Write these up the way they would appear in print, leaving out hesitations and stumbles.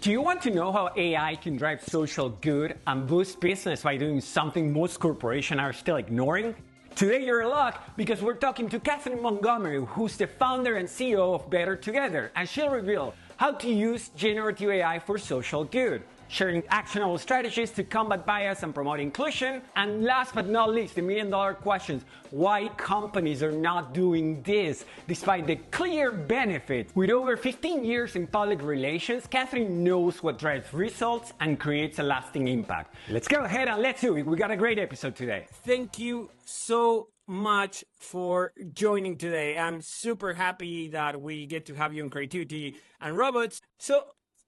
Do you want to know how AI can drive social good and boost business by doing something most corporations are still ignoring? Today you're in luck because we're talking to Catherine Montgomery, who's the founder and CEO of Better Together, and she'll reveal how to use generative AI for social good, sharing actionable strategies to combat bias and promote inclusion, and last but not least, the million-dollar questions: why companies are not doing this despite the clear benefits. With over 15 years in public relations, Catherine knows what drives results and creates a lasting impact. Let's go ahead and let's do it. We got a great episode today. Thank you so much for joining today. I'm super happy that we get to have you in Creativity and Robots. So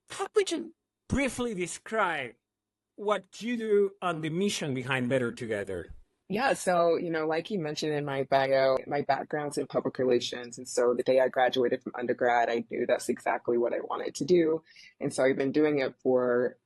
how would you briefly describe what you do and the mission behind Better Together? Yeah, so, like you mentioned in my bio, my background's in public relations. And so the day I graduated from undergrad, I knew that's exactly what I wanted to do. And so I've been doing it for,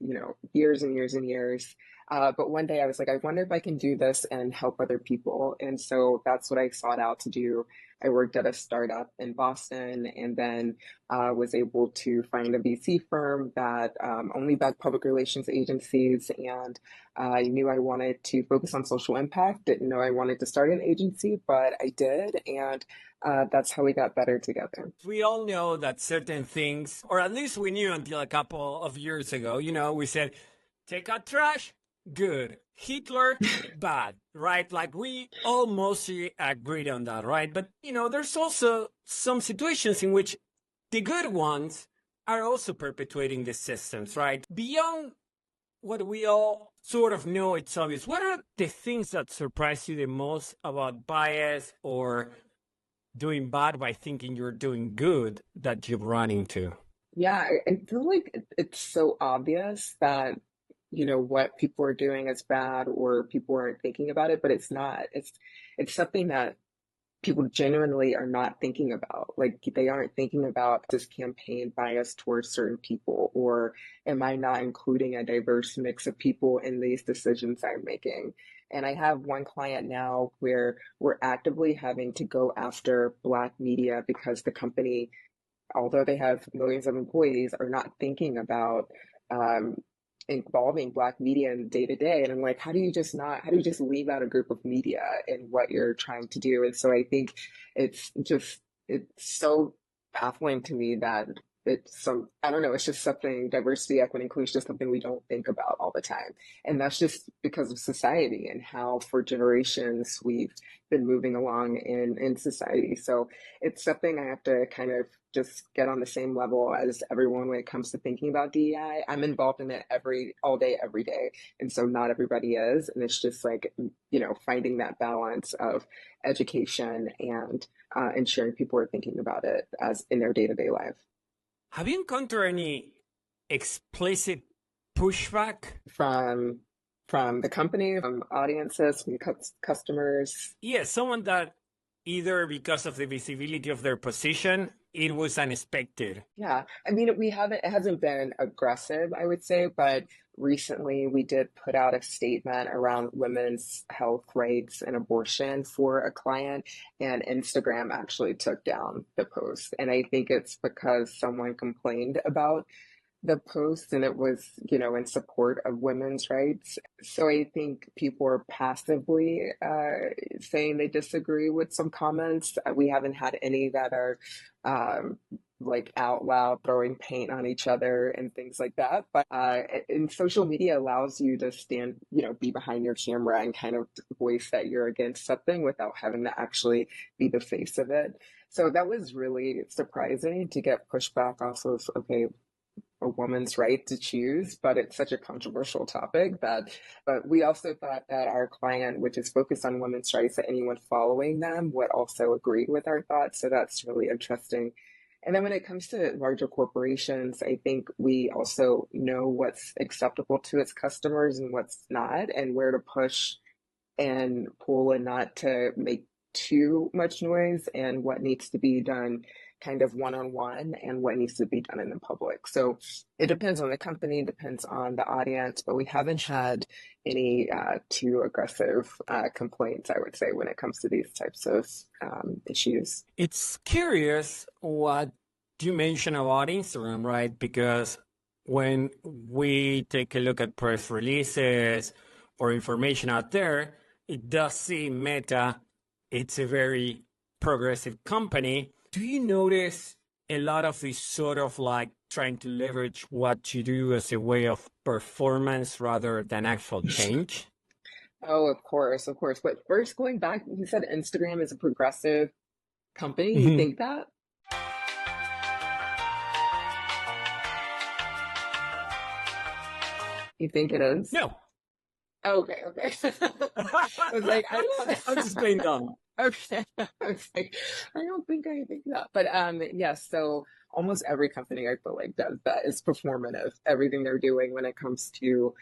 years and years and years. But one day I was like, I wonder if I can do this and help other people. And so that's what I sought out to do. I worked at a startup in Boston and then was able to find a VC firm that only backed public relations agencies. And I knew I wanted to focus on social impact. Didn't know I wanted to start an agency, but I did. And that's how we got Better Together. We all know that certain things, or at least we knew until a couple of years ago, we said, take out trash, good. Hitler, bad, right? Like we all mostly agreed on that, right? But, there's also some situations in which the good ones are also perpetuating the systems, right? Beyond what we all sort of know, it's obvious. What are the things that surprise you the most about bias or doing bad by thinking you're doing good that you've run into? Yeah, I feel like it's so obvious that what people are doing is bad or people aren't thinking about it, but it's not. It's something that people genuinely are not thinking about. Like they aren't thinking about this campaign bias towards certain people, or am I not including a diverse mix of people in these decisions I'm making? And I have one client now where we're actively having to go after Black media because the company, although they have millions of employees, are not thinking about involving Black media in day to day. And I'm like, how do you just leave out a group of media in what you're trying to do? And so I think it's so baffling to me that I don't know, it's just something, diversity, equity, inclusion is something we don't think about all the time. And that's just because of society and how for generations we've been moving along in society. So it's something I have to kind of just get on the same level as everyone when it comes to thinking about DEI. I'm involved in it all day, every day. And so not everybody is. And it's just like, finding that balance of education and ensuring people are thinking about it as in their day-to-day life. Have you encountered any explicit pushback from the company, from audiences, from customers? Yeah, someone that either because of the visibility of their position, it was unexpected. Yeah, I mean, it hasn't been aggressive, I would say, but recently we did put out a statement around women's health rights and abortion for a client, and Instagram actually took down the post. And I think it's because someone complained about the post and it was, in support of women's rights. So I think people are passively saying they disagree with some comments. We haven't had any that are like out loud throwing paint on each other and things like that. But and social media allows you to stand, be behind your camera and kind of voice that you're against something without having to actually be the face of it. So that was really surprising to get pushback off of, okay, a woman's right to choose, but it's such a controversial topic but we also thought that our client, which is focused on women's rights, that anyone following them would also agree with our thoughts. So that's really interesting. And then when it comes to larger corporations, I think we also know what's acceptable to its customers and what's not, and where to push and pull and not to make too much noise, and what needs to be done kind of one-on-one and what needs to be done in the public. So it depends on the company, depends on the audience, but we haven't had any too aggressive complaints, I would say, when it comes to these types of issues. It's curious what you mentioned about Instagram, right? Because when we take a look at press releases or information out there, it does seem Meta, it's a very progressive company. Do you notice a lot of this sort of like trying to leverage what you do as a way of performance rather than actual change? Oh, of course, of course. But first, going back, you said Instagram is a progressive company. You Mhm. think that? You think it is? No. Okay, okay. I was like, I I'm just being don't. dumb. Okay. I was like, I don't think I think that. But yes, so almost every company I feel like does that is performative. Everything they're doing when it comes to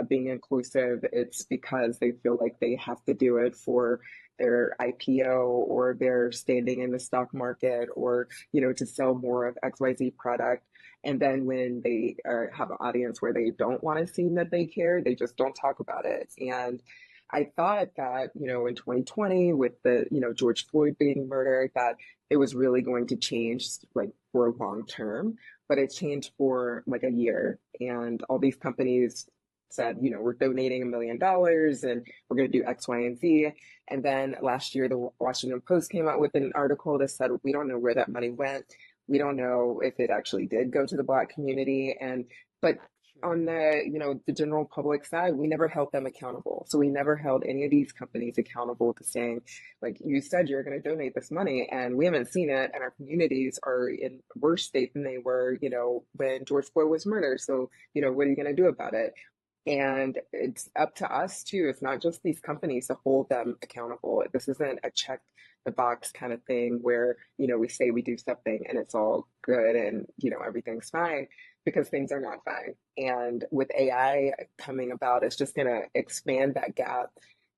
being inclusive, it's because they feel like they have to do it for their IPO or their standing in the stock market or, to sell more of XYZ product. And then when they have an audience where they don't want to seem that they care, they just don't talk about it. And I thought that, in 2020 with the, George Floyd being murdered, that it was really going to change like for long term, but it changed for like a year. And all these companies said, we're donating $1 million and we're going to do X, Y, and Z. And then last year, the Washington Post came out with an article that said, we don't know where that money went. We don't know if it actually did go to the Black community. But on the general public side, we never held them accountable. So we never held any of these companies accountable to saying, like you said, you're going to donate this money, and we haven't seen it, and our communities are in worse state than they were, when George Floyd was murdered. So, what are you going to do about it? And it's up to us too. It's not just these companies to hold them accountable. This isn't a check the box kind of thing where, we say we do something and it's all good and, everything's fine because things are not fine. And with AI coming about, it's just going to expand that gap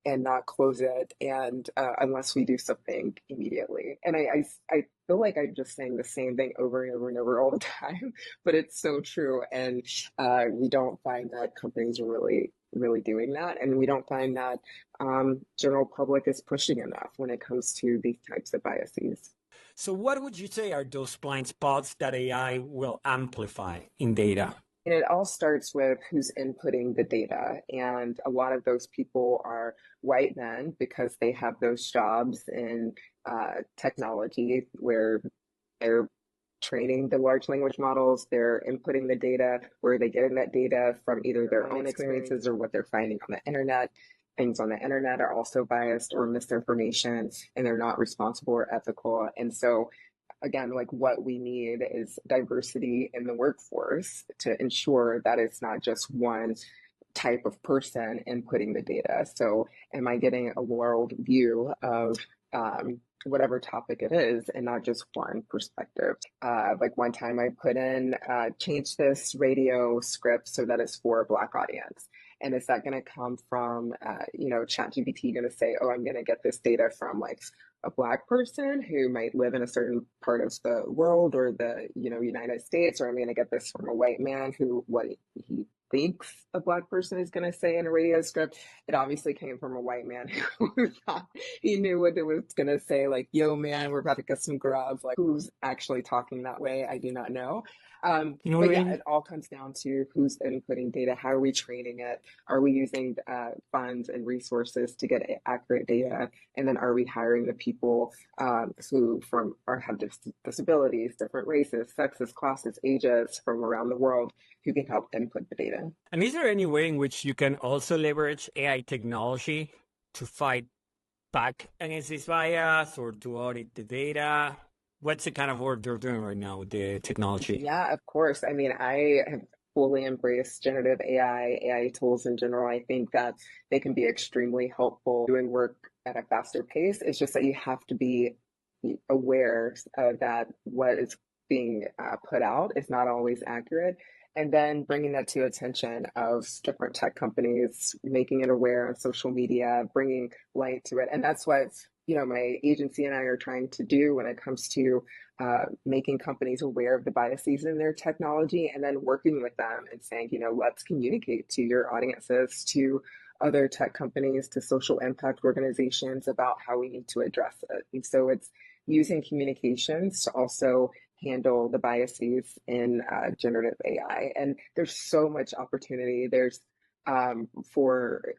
and not close it. And unless we do something immediately. And I feel like I'm just saying the same thing over and over and over all the time, but it's so true. And we don't find that companies are really, really doing that. And we don't find that general public is pushing enough when it comes to these types of biases. So, what would you say are those blind spots that AI will amplify in data? And it all starts with who's inputting the data. And a lot of those people are white men because they have those jobs in technology where they're training the large language models, they're inputting the data, where are they getting that data from either their own experiences or what they're finding on the internet. Things on the internet are also biased or misinformation, and they're not responsible or ethical. And so again, like what we need is diversity in the workforce to ensure that it's not just one type of person inputting the data. So, am I getting a world view of whatever topic it is and not just one perspective? Like one time I put in, change this radio script so that it's for a Black audience. And is that going to come from, ChatGPT going to say, oh, I'm going to get this data from like a Black person who might live in a certain part of the world or the, United States, or I'm going to get this from a white man who what he thinks a Black person is going to say in a radio script. It obviously came from a white man who thought he knew what it was going to say, like, yo, man, we're about to get some grub. Like, who's actually talking that way? I do not know. You know what But I yeah, mean? it all comes down to who's inputting data. How are we training it? Are we using funds and resources to get accurate data? And then are we hiring the people who from or have disabilities, different races, sexes, classes, ages from around the world who can help input the data? And is there any way in which you can also leverage AI technology to fight back against this bias or to audit the data? What's the kind of work you're doing right now with the technology? Yeah, of course. I mean, I have fully embraced generative AI tools in general. I think that they can be extremely helpful doing work at a faster pace. It's just that you have to be aware of that what is being put out is not always accurate. And then bringing that to attention of different tech companies, making it aware on social media, bringing light to it. And that's what, my agency and I are trying to do when it comes to making companies aware of the biases in their technology and then working with them and saying, let's communicate to your audiences, to other tech companies, to social impact organizations about how we need to address it. And so it's using communications to also handle the biases in generative AI. And there's so much opportunity. There's for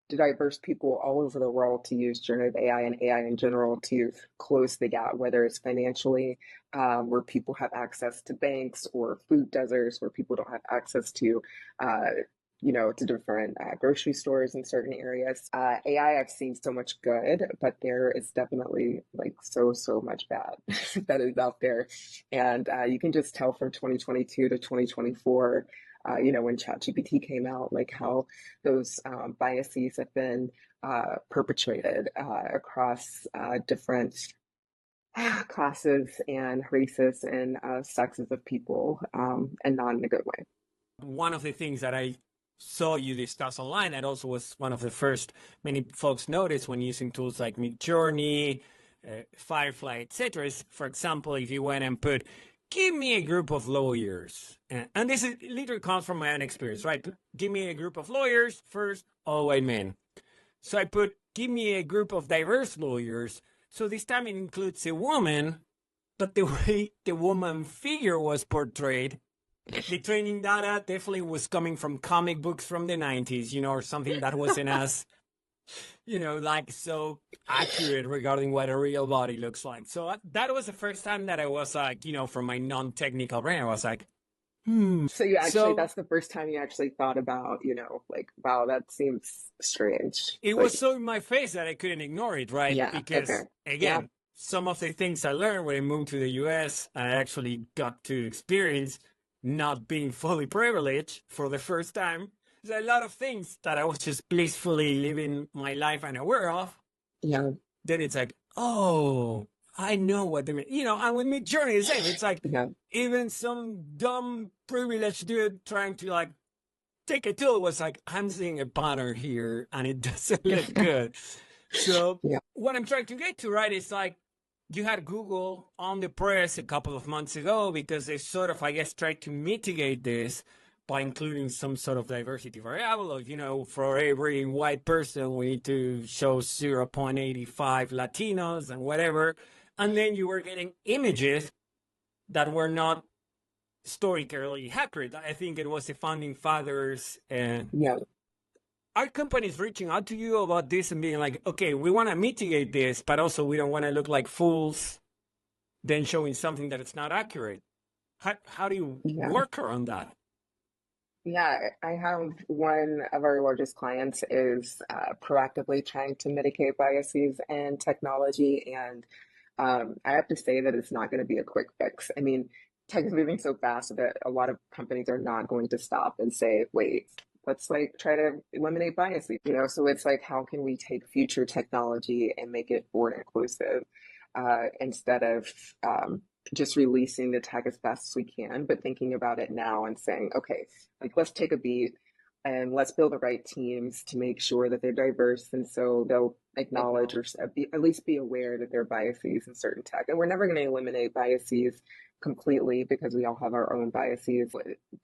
diverse people all over the world to use generative AI and AI in general to close the gap, whether it's financially, where people have access to banks, or food deserts where people don't have access to, to different grocery stores in certain areas. AI, I've seen so much good, but there is definitely like so much bad that is out there. And you can just tell from 2022 to 2024, when ChatGPT came out, like how those biases have been perpetrated across different classes and races and sexes of people, and not in a good way. One of the things that I saw you discuss online, that also was one of the first many folks noticed when using tools like Midjourney, Firefly, etc., is, for example, if you went and put, give me a group of lawyers, and this is literally comes from my own experience, right? Give me a group of lawyers, first, all white men. So I put, give me a group of diverse lawyers. So this time it includes a woman, but the way the woman figure was portrayed, the training data definitely was coming from comic books from the 90s, or something that wasn't as, like so accurate regarding what a real body looks like. So that was the first time that I was like, from my non-technical brain, I was like, So that's the first time you actually thought about, like, wow, that seems strange. It like, was so in my face that I couldn't ignore it, right? Yeah. Because Okay. again, Yeah. some of the things I learned when I moved to the US, I actually got to experience not being fully privileged for the first time. There's a lot of things that I was just blissfully living my life unaware of. Yeah. Then it's like, oh, I know what they mean. And with Midjourney, the same. It's like, Yeah. even some dumb privileged dude trying to like take a tool was like, I'm seeing a pattern here and it doesn't look good. So Yeah. what I'm trying to get to, right, is like, you had Google on the press a couple of months ago because they sort of, I guess, tried to mitigate this by including some sort of diversity variable of, for every white person, we need to show 0.85 Latinos and whatever. And then you were getting images that were not historically accurate. I think it was the founding fathers. And Yeah. are companies reaching out to you about this and being like, okay, we want to mitigate this, but also we don't want to look like fools, then showing something that it's not accurate? How do you Yeah. work around that? Yeah, I have one of our largest clients is proactively trying to mitigate biases in technology. And I have to say that it's not going to be a quick fix. I mean, tech is moving so fast that a lot of companies are not going to stop and say, wait, let's like try to eliminate biases, So it's like, how can we take future technology and make it forward inclusive, instead of just releasing the tech as fast as we can, but thinking about it now and saying, okay, like let's take a beat and let's build the right teams to make sure that they're diverse. And so they'll acknowledge or at least be aware that there are biases in certain tech. And we're never going to eliminate biases completely because we all have our own biases.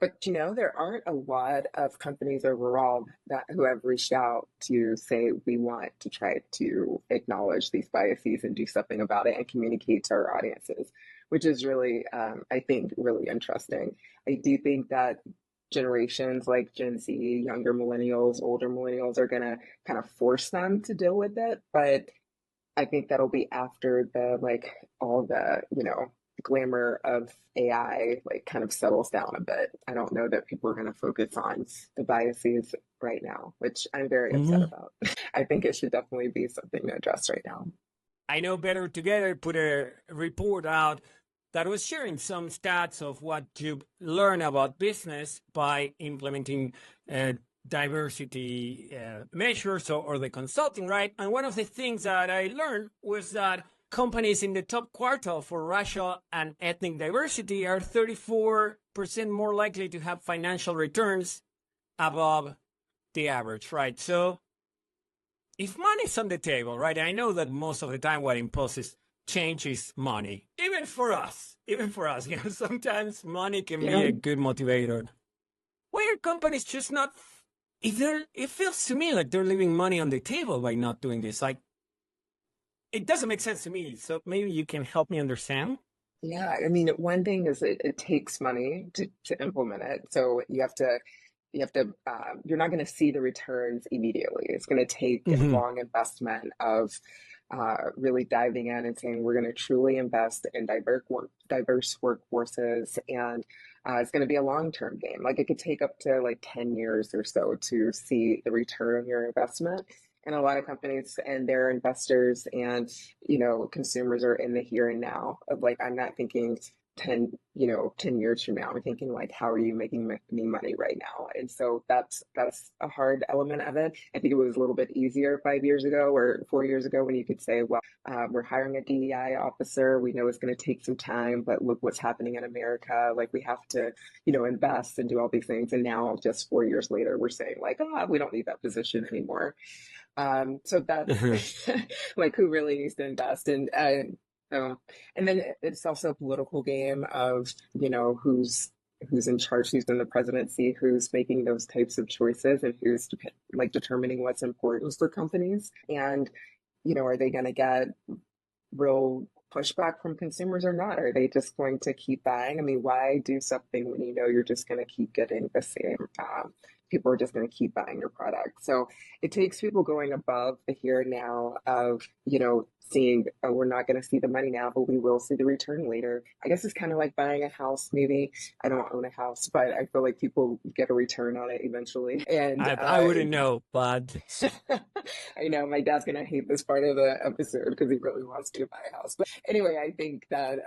But there aren't a lot of companies overall who have reached out to say we want to try to acknowledge these biases and do something about it and communicate to our audiences, which is really, I think, really interesting. I do think that generations like Gen Z, younger millennials, older millennials are going to kind of force them to deal with it. But I think that'll be after all the, glamour of AI kind of settles down a bit. I don't know that people are going to focus on the biases right now, which I'm very upset about. I think it should definitely be something to address right now. I know Better Together put a report out that was sharing some stats of what you learn about business by implementing diversity measures or the consulting, right? And one of the things that I learned was that companies in the top quartile for racial and ethnic diversity are 34% more likely to have financial returns above the average, right? So if money's on the table, right? I know that most of the time what imposes change is money, even for us, sometimes money can be a good motivator. Why are companies just not, it feels to me like they're leaving money on the table by not doing this. Like, it doesn't make sense to me. So maybe you can help me understand. Yeah, I mean, one thing is it takes money to implement it. So you're not going to see the returns immediately. It's going to take a Hmm. long investment of really diving in and saying we're going to truly invest in diverse workforces, and it's going to be a long-term game. Like it could take up to like 10 years or so to see the return on your investment. And a lot of companies and their investors and consumers are in the here and now of like I'm not thinking 10 years from now. I'm thinking like, how are you making me money right now? And so that's a hard element of it. I think it was a little bit easier 5 years ago or 4 years ago when you could say, well, we're hiring a DEI officer. We know it's going to take some time, but look what's happening in America. Like we have to, invest and do all these things. And now just 4 years later, we're saying like, we don't need that position anymore. So that's like who really needs to invest in. So, and then it's also a political game of, who's in charge, who's in the presidency, who's making those types of choices, and who's like determining what's important for companies. And, are they going to get real pushback from consumers or not? Are they just going to keep buying? I mean, why do something when you know you're just going to keep getting the same? People are just going to keep buying your product. So it takes people going above the here and now of, seeing, oh, we're not going to see the money now, but we will see the return later. I guess it's kind of like buying a house, maybe. I don't own a house, but I feel like people get a return on it eventually. And I wouldn't know, but I know my dad's gonna hate this part of the episode because he really wants to buy a house. But anyway, I think that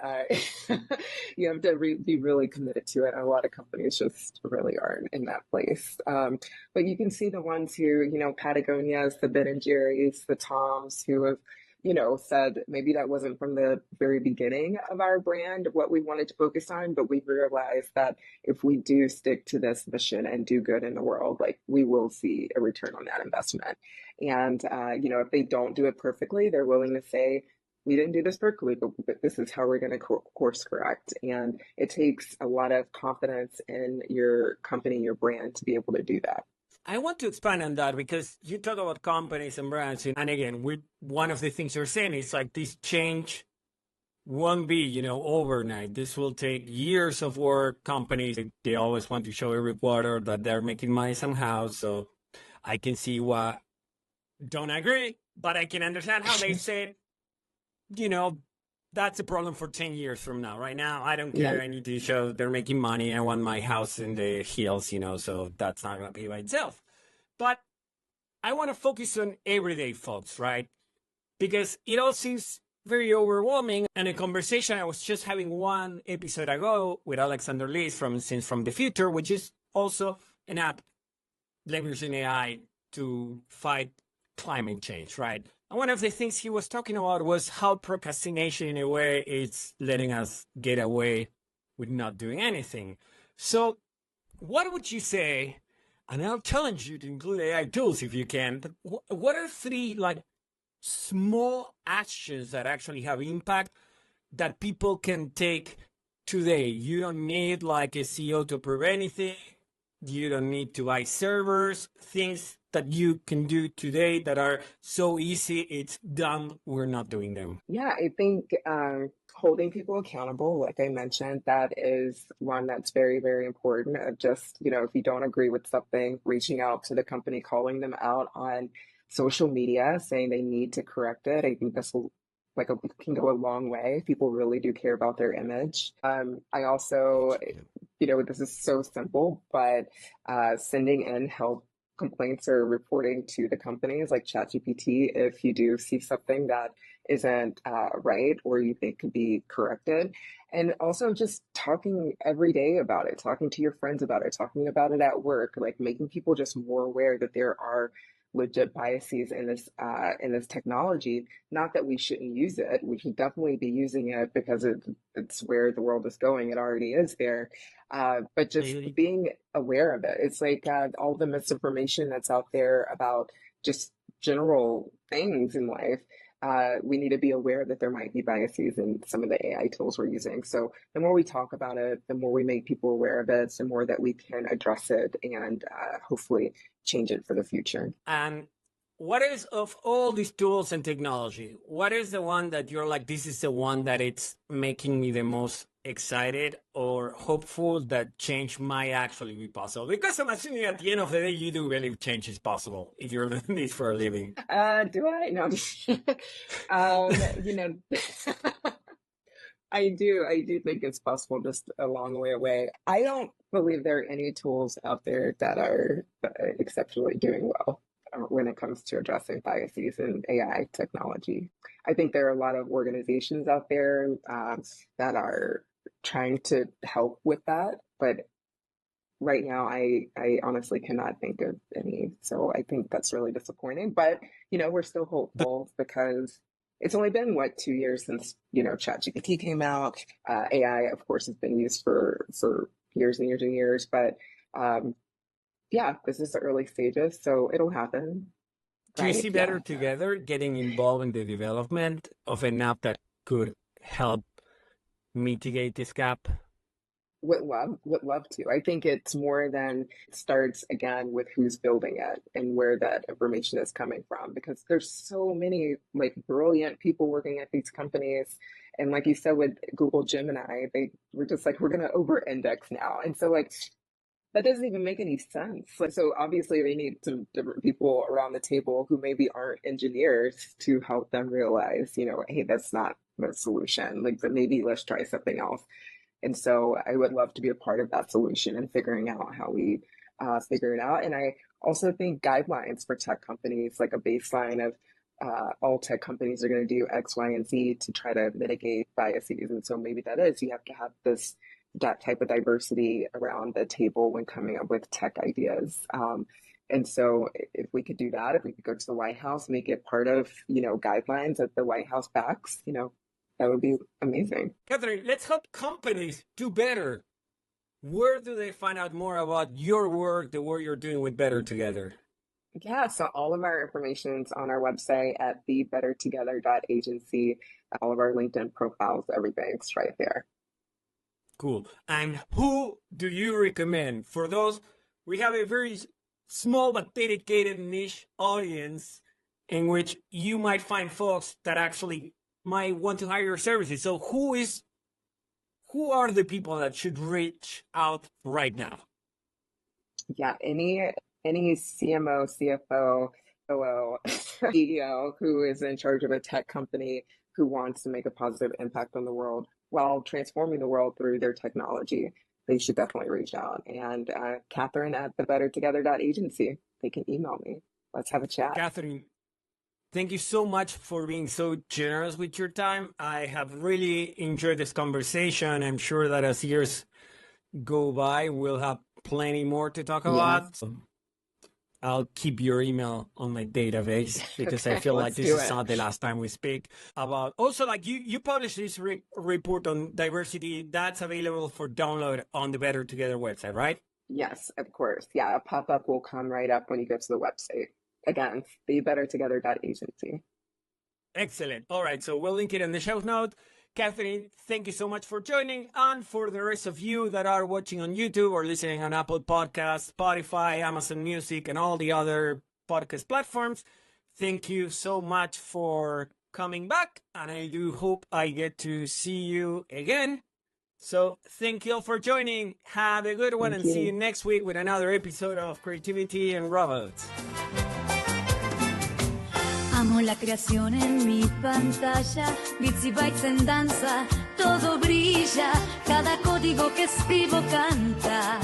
you have to be really committed to it. And a lot of companies just really aren't in that place. But you can see the ones who, Patagonia's, the Ben and Jerry's, the Toms, who have said maybe that wasn't from the very beginning of our brand what we wanted to focus on, but we realized that if we do stick to this mission and do good in the world, like we will see a return on that investment. And, if they don't do it perfectly, they're willing to say, we didn't do this perfectly, but this is how we're going to course correct. And it takes a lot of confidence in your company, your brand to be able to do that. I want to expand on that because you talk about companies and brands, and again, one of the things you're saying is like this change won't be, overnight. This will take years of work. Companies, they always want to show every quarter that they're making money somehow. So I can see why don't agree, but I can understand how they said, you know, that's a problem for 10 years from now. Right now, I don't Yeah. care. I need to show they're making money. I want my house in the hills, so that's not going to be by itself. But I want to focus on everyday folks, right? Because it all seems very overwhelming. And a conversation I was just having one episode ago with Alexander Lees from Scenes from the Future, which is also an app leveraging AI to fight climate change, right? And one of the things he was talking about was how procrastination, in a way, is letting us get away with not doing anything. So, what would you say? And I'll challenge you to include AI tools if you can. But what are three like small actions that actually have impact that people can take today? You don't need like a CEO to prove anything. You don't need to buy servers, things that you can do today that are so easy, it's done, we're not doing them. Yeah, I think holding people accountable, like I mentioned, that is one that's very, very important. Just, if you don't agree with something, reaching out to the company, calling them out on social media, saying they need to correct it. I think this will can go a long way. People really do care about their image. I also, this is so simple, but sending in help complaints or reporting to the companies like ChatGPT if you do see something that isn't right or you think could be corrected. And also just talking every day about it, talking to your friends about it, talking about it at work, like making people just more aware that there are legit biases in this technology. Not that we shouldn't use it. We should definitely be using it because it's where the world is going. It already is there. But just Really? being aware of it. It's like all the misinformation that's out there about just general things in life. We need to be aware that there might be biases in some of the AI tools we're using. So the more we talk about it, the more we make people aware of it, the more that we can address it and hopefully change it for the future. And what is, of all these tools and technology, what is the one that you're like, this is the one that it's making me the most excited or hopeful that change might actually be possible? Because I'm assuming at the end of the day, you do believe change is possible if you're doing this for a living. Do I? No. You know, I do think it's possible, just a long way away. I don't believe there are any tools out there that are exceptionally doing well when it comes to addressing biases in AI technology. I think there are a lot of organizations out there that are trying to help with that, but right now I honestly cannot think of any. So I think that's really disappointing. But you know, we're still hopeful because it's only been what 2 years since ChatGPT came out. AI, of course, has been used for years and years and years, but yeah, this is the early stages, so it'll happen. Do you Right? see Yeah. Better Together getting involved in the development of an app that could help mitigate this gap? Would love to. I think it's more than it starts again with who's building it and where that information is coming from, because there's so many like brilliant people working at these companies. And like you said with Google Gemini, they were just like, we're gonna over index now. And so like that doesn't even make any sense. Like, so obviously they need some different people around the table who maybe aren't engineers to help them realize, hey, that's not the solution. Like, but maybe let's try something else. And so I would love to be a part of that solution and figuring out how we figure it out. And I also think guidelines for tech companies, like a baseline of all tech companies are going to do X, Y, and Z to try to mitigate biases. And so maybe that is, you have to have that type of diversity around the table when coming up with tech ideas. And so if we could do that, if we could go to the White House, make it part of, guidelines that the White House backs, that would be amazing. Catherine, let's help companies do better. Where do they find out more about your work, the work you're doing with Better Together? Yeah, so all of our information is on our website at thebettertogether.agency. All of our LinkedIn profiles, everything's right there. Cool. And who do you recommend? For those, we have a very small but dedicated niche audience in which you might find folks that actually might want to hire your services. So who are the people that should reach out right now? Yeah, any CMO, CFO, OO, CEO who is in charge of a tech company who wants to make a positive impact on the world while transforming the world through their technology, they should definitely reach out. And Catherine at thebettertogether.agency, they can email me. Let's have a chat. Catherine, thank you so much for being so generous with your time. I have really enjoyed this conversation. I'm sure that as years go by, we'll have plenty more to talk about. Yes. I'll keep your email on my database because I feel like this is not the last time we speak about. Also, like you published this report on diversity that's available for download on the Better Together website, right? Yes, of course. Yeah, a pop-up will come right up when you go to the website. Again, thebettertogether.agency. Excellent. All right, so we'll link it in the show note. Catherine, thank you so much for joining. And for the rest of you that are watching on YouTube or listening on Apple Podcasts, Spotify, Amazon Music, and all the other podcast platforms, thank you so much for coming back. And I do hope I get to see you again. So thank you all for joining. Have a good one and see you next week with another episode of Creativity and Robots. Amo la creación en mi pantalla, bits y bytes en danza, todo brilla, cada código que escribo canta.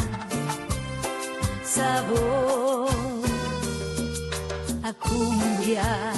Sabor a cumbia.